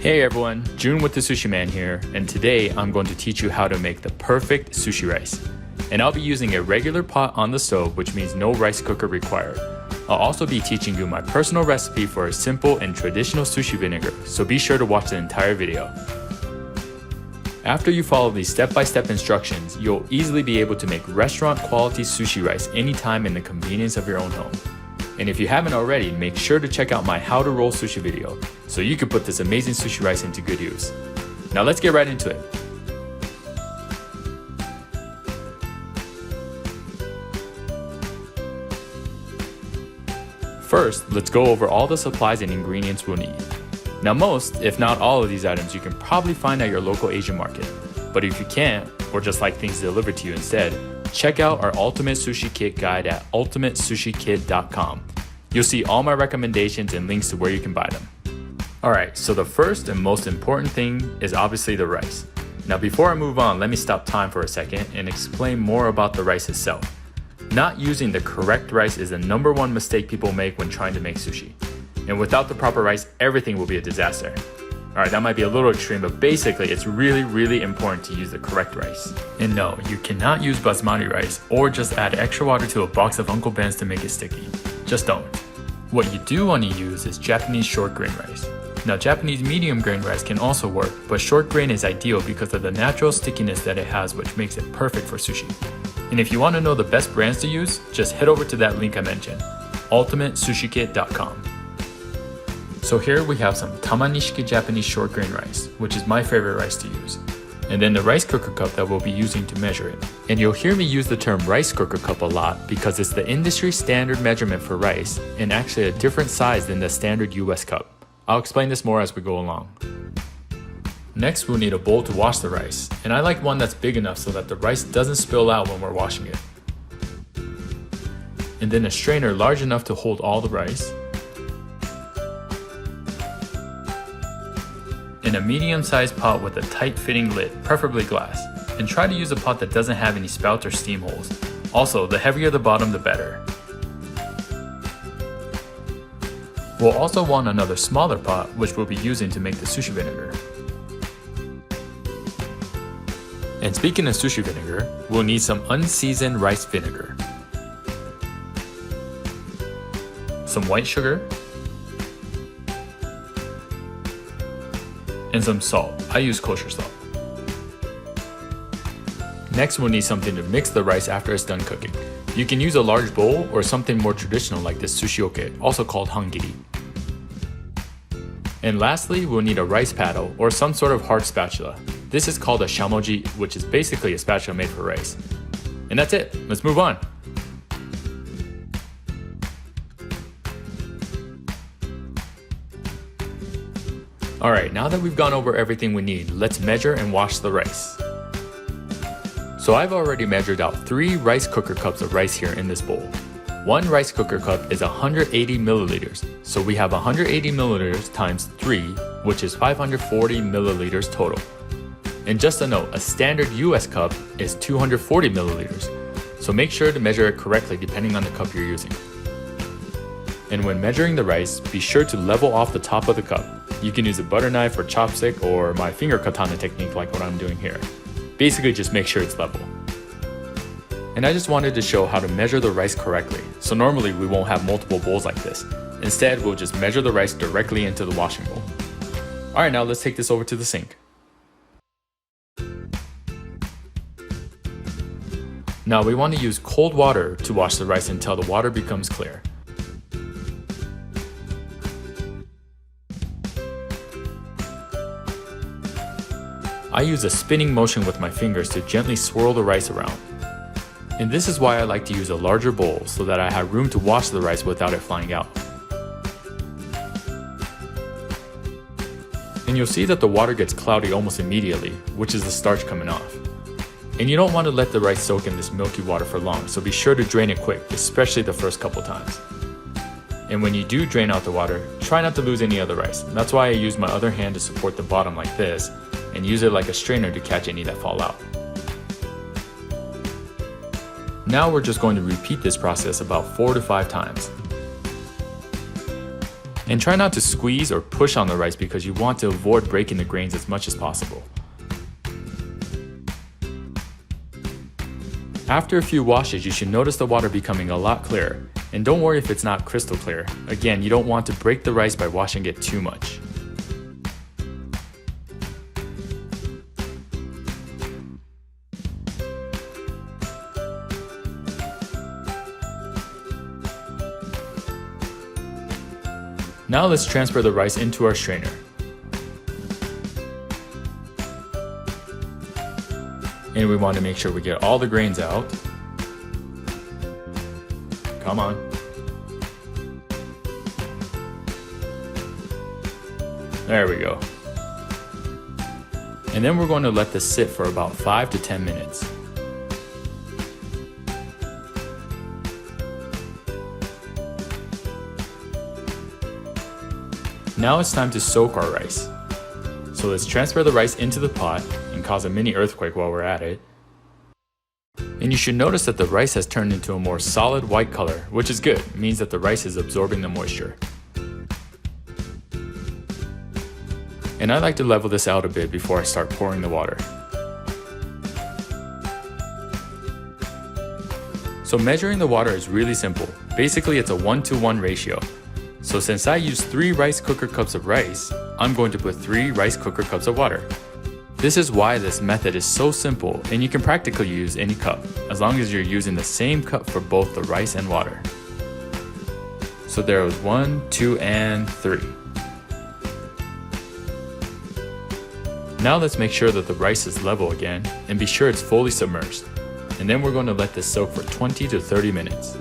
Hey everyone, June with the Sushi Man here, and today I'm going to teach you how to make the perfect sushi rice. And I'll be using a regular pot on the stove, which means no rice cooker required. I'll also be teaching you my personal recipe for a simple and traditional sushi vinegar, so be sure to watch the entire video. After you follow these step-by-step instructions, you'll easily be able to make restaurant-quality sushi rice anytime in the convenience of your own home. And if you haven't already, make sure to check out my How to Roll Sushi video, so you can put this amazing sushi rice into good use. Now let's get right into it. First, let's go over all the supplies and ingredients we'll need. Now most, if not all of these items you can probably find at your local Asian market. But if you can't, or just like things delivered to you instead, check out our Ultimate Sushi Kit guide at ultimatesushikit.com. You'll see all my recommendations and links to where you can buy them. Alright, so the first and most important thing is obviously the rice. Now before I move on, let me stop time for a second and explain more about the rice itself. Not using the correct rice is the #1 mistake people make when trying to make sushi. And without the proper rice, everything will be a disaster. Alright, that might be a little extreme, but basically it's really important to use the correct rice. And no, you cannot use basmati rice or just add extra water to a box of Uncle Ben's to make it sticky. Just don't. What you do want to use is Japanese short grain rice. Now Japanese medium grain rice can also work, but short grain is ideal because of the natural stickiness that it has, which makes it perfect for sushi. And if you want to know the best brands to use, just head over to that link I mentioned, ultimatesushikit.com. So here we have some Tamanishiki Japanese short grain rice, which is my favorite rice to use. And then the rice cooker cup that we'll be using to measure it. And you'll hear me use the term rice cooker cup a lot because it's the industry standard measurement for rice and actually a different size than the standard US cup. I'll explain this more as we go along. Next we'll need a bowl to wash the rice, and I like one that's big enough so that the rice doesn't spill out when we're washing it. And then a strainer large enough to hold all the rice. And a medium-sized pot with a tight-fitting lid, preferably glass. And try to use a pot that doesn't have any spouts or steam holes. Also, the heavier the bottom, the better. We'll also want another smaller pot, which we'll be using to make the sushi vinegar. And speaking of sushi vinegar, we'll need some unseasoned rice vinegar, some white sugar, and some salt. I use kosher salt. Next we'll need something to mix the rice after it's done cooking. You can use a large bowl or something more traditional like this sushioke, also called hangiri. And lastly, we'll need a rice paddle or some sort of hard spatula. This is called a shamoji, which is basically a spatula made for rice. And that's it, let's move on. Alright, now that we've gone over everything we need, let's measure and wash the rice. So I've already measured out 3 rice cooker cups of rice here in this bowl. One rice cooker cup is 180 milliliters, so we have 180 milliliters times 3, which is 540 milliliters total. And just a note, a standard US cup is 240 milliliters, so make sure to measure it correctly depending on the cup you're using. And when measuring the rice, be sure to level off the top of the cup. You can use a butter knife or chopstick or my finger katana technique like what I'm doing here. Basically just make sure it's level. And I just wanted to show how to measure the rice correctly, so normally we won't have multiple bowls like this. Instead, we'll just measure the rice directly into the washing bowl. Alright, now let's take this over to the sink. Now we want to use cold water to wash the rice until the water becomes clear. I use a spinning motion with my fingers to gently swirl the rice around. And this is why I like to use a larger bowl so that I have room to wash the rice without it flying out. And you'll see that the water gets cloudy almost immediately, which is the starch coming off. And you don't want to let the rice soak in this milky water for long, so be sure to drain it quick, especially the first couple times. And when you do drain out the water, try not to lose any of the rice. That's why I use my other hand to support the bottom like this, and use it like a strainer to catch any that fall out. Now we're just going to repeat this process about 4 to 5 times. And try not to squeeze or push on the rice because you want to avoid breaking the grains as much as possible. After a few washes, you should notice the water becoming a lot clearer. And don't worry if it's not crystal clear. Again, you don't want to break the rice by washing it too much. Now let's transfer the rice into our strainer. And we want to make sure we get all the grains out. Come on. There we go. And then we're going to let this sit for about 5 to 10 minutes. Now it's time to soak our rice. So let's transfer the rice into the pot and cause a mini earthquake while we're at it. And you should notice that the rice has turned into a more solid white color, which is good. It means that the rice is absorbing the moisture. And I like to level this out a bit before I start pouring the water. So measuring the water is really simple. Basically, it's a 1-to-1 ratio. So since I use 3 rice cooker cups of rice, I'm going to put 3 rice cooker cups of water. This is why this method is so simple, and you can practically use any cup, as long as you're using the same cup for both the rice and water. So there was 1, 2, and 3. Now let's make sure that the rice is level again, and be sure it's fully submerged. And then we're going to let this soak for 20 to 30 minutes.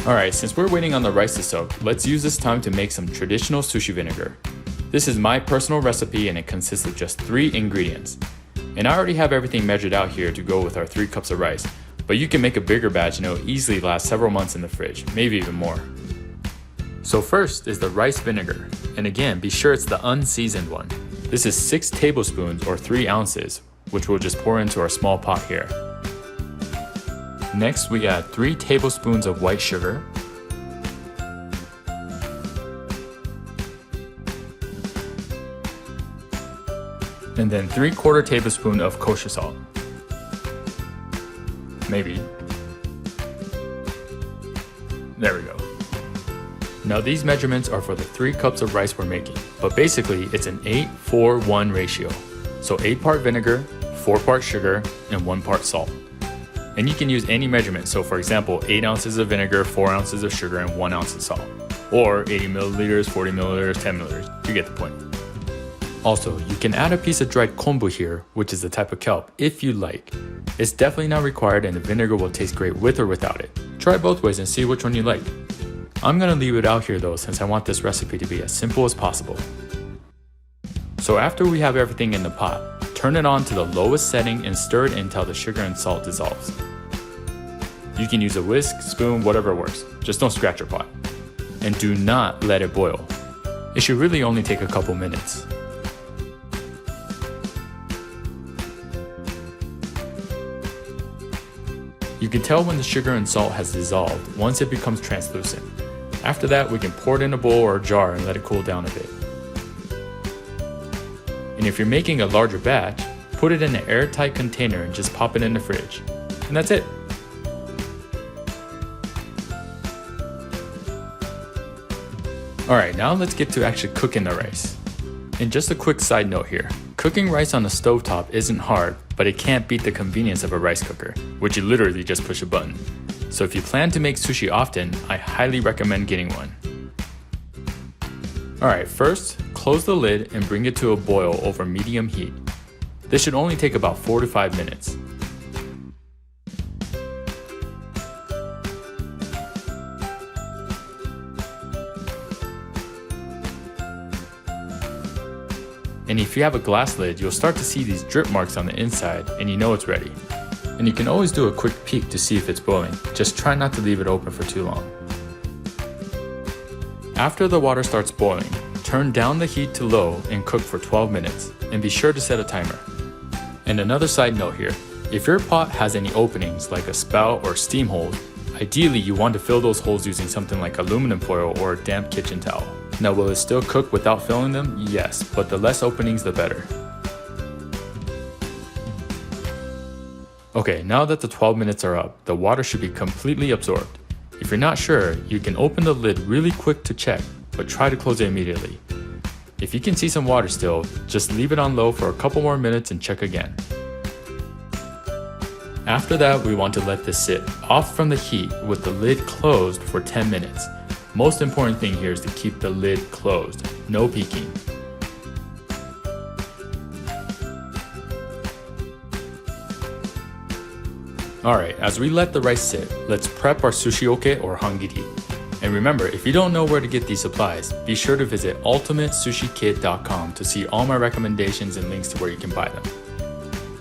Alright, since we're waiting on the rice to soak, let's use this time to make some traditional sushi vinegar. This is my personal recipe and it consists of just 3 ingredients. And I already have everything measured out here to go with our 3 cups of rice, but you can make a bigger batch and it'll easily last several months in the fridge, maybe even more. So first is the rice vinegar, and again, be sure it's the unseasoned one. This is 6 tablespoons or 3 ounces, which we'll just pour into our small pot here. Next, we add 3 tablespoons of white sugar, and then 3/4 tablespoon of kosher salt. Maybe. There we go. Now these measurements are for the 3 cups of rice we're making, but basically it's an 8-4-1 ratio. So 8 part vinegar, 4 part sugar, and 1 part salt. And you can use any measurement, so for example, 8 ounces of vinegar, 4 ounces of sugar, and 1 ounce of salt. Or 80 milliliters, 40 milliliters, 10 milliliters, you get the point. Also, you can add a piece of dried kombu here, which is a type of kelp, if you like. It's definitely not required and the vinegar will taste great with or without it. Try both ways and see which one you like. I'm gonna leave it out here though since I want this recipe to be as simple as possible. So after we have everything in the pot, turn it on to the lowest setting and stir it until the sugar and salt dissolves. You can use a whisk, spoon, whatever works. Just don't scratch your pot. And do not let it boil. It should really only take a couple minutes. You can tell when the sugar and salt has dissolved once it becomes translucent. After that, we can pour it in a bowl or a jar and let it cool down a bit. And if you're making a larger batch, put it in an airtight container and just pop it in the fridge. And that's it. Alright, now let's get to actually cooking the rice. And just a quick side note here. Cooking rice on a stovetop isn't hard, but it can't beat the convenience of a rice cooker, which you literally just push a button. So if you plan to make sushi often, I highly recommend getting one. Alright, first, close the lid and bring it to a boil over medium heat. This should only take about 4 to 5 minutes. And if you have a glass lid, you'll start to see these drip marks on the inside and you know it's ready. And you can always do a quick peek to see if it's boiling. Just try not to leave it open for too long. After the water starts boiling, turn down the heat to low and cook for 12 minutes. And be sure to set a timer. And another side note here, if your pot has any openings like a spout or steam hole, Ideally, you want to fill those holes using something like aluminum foil or a damp kitchen towel. Now, will it still cook without filling them? Yes, but the less openings the better. Okay, now that the 12 minutes are up, the water should be completely absorbed. If you're not sure, you can open the lid really quick to check, but try to close it immediately. If you can see some water still, just leave it on low for a couple more minutes and check again. After that, we want to let this sit off from the heat with the lid closed for 10 minutes. Most important thing here is to keep the lid closed, no peeking. Alright, as we let the rice sit, let's prep our sushi oke or hangiri. And remember, if you don't know where to get these supplies, be sure to visit ultimatesushikit.com to see all my recommendations and links to where you can buy them.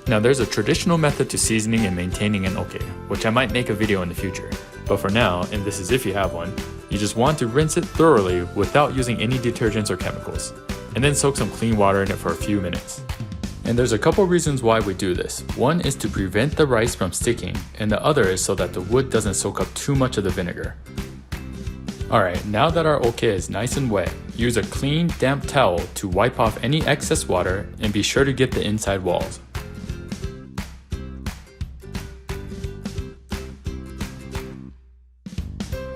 Now there's a traditional method to seasoning and maintaining an oke, which I might make a video in the future. But for now, and this is if you have one, you just want to rinse it thoroughly without using any detergents or chemicals, and then soak some clean water in it for a few minutes. And there's a couple reasons why we do this. One is to prevent the rice from sticking, and the other is so that the wood doesn't soak up too much of the vinegar. Alright, now that our oke is nice and wet, use a clean, damp towel to wipe off any excess water and be sure to get the inside walls.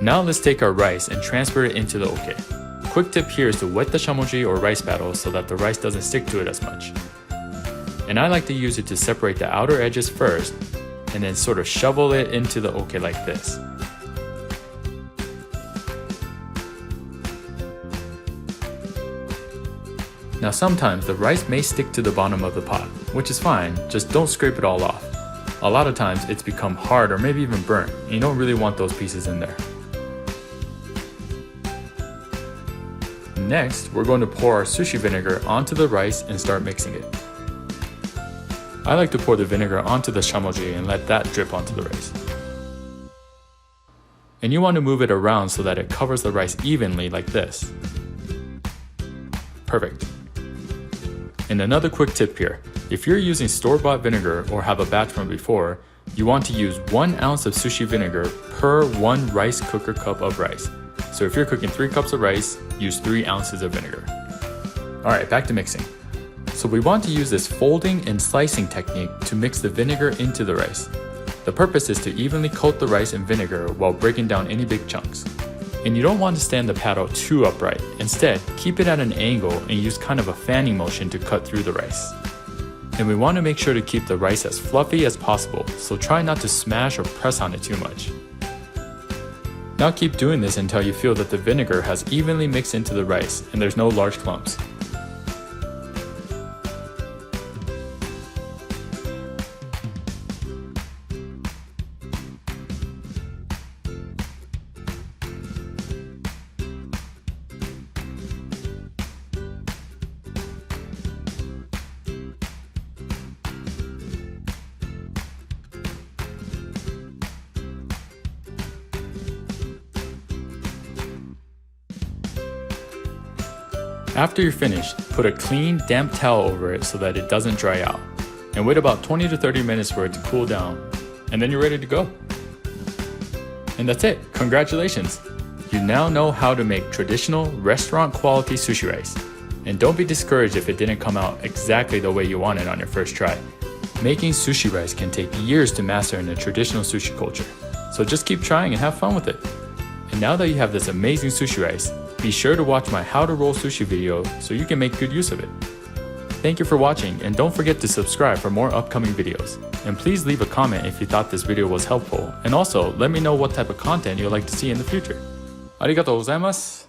Now let's take our rice and transfer it into the oke. Quick tip here is to wet the shamoji or rice paddle so that the rice doesn't stick to it as much. And I like to use it to separate the outer edges first, and then sort of shovel it into the oke like this. Now sometimes the rice may stick to the bottom of the pot, which is fine, just don't scrape it all off. A lot of times it's become hard or maybe even burnt, and you don't really want those pieces in there. Next, we're going to pour our sushi vinegar onto the rice and start mixing it. I like to pour the vinegar onto the shamoji and let that drip onto the rice. And you want to move it around so that it covers the rice evenly like this. Perfect. And another quick tip here, if you're using store-bought vinegar or have a batch from before, you want to use 1 ounce of sushi vinegar per 1 rice cooker cup of rice. So if you're cooking 3 cups of rice, use 3 ounces of vinegar. Alright, back to mixing. So we want to use this folding and slicing technique to mix the vinegar into the rice. The purpose is to evenly coat the rice in vinegar while breaking down any big chunks. And you don't want to stand the paddle too upright. Instead, keep it at an angle and use kind of a fanning motion to cut through the rice. And we want to make sure to keep the rice as fluffy as possible, so try not to smash or press on it too much. Now keep doing this until you feel that the vinegar has evenly mixed into the rice and there's no large clumps. After you're finished, put a clean, damp towel over it so that it doesn't dry out. And wait about 20 to 30 minutes for it to cool down. And then you're ready to go. And that's it. Congratulations! You now know how to make traditional, restaurant-quality sushi rice. And don't be discouraged if it didn't come out exactly the way you wanted on your first try. Making sushi rice can take years to master in the traditional sushi culture. So just keep trying and have fun with it. And now that you have this amazing sushi rice, be sure to watch my how to roll sushi video so you can make good use of it. Thank you for watching, and don't forget to subscribe for more upcoming videos. And please leave a comment if you thought this video was helpful, and also let me know what type of content you'd like to see in the future. ありがとうございます。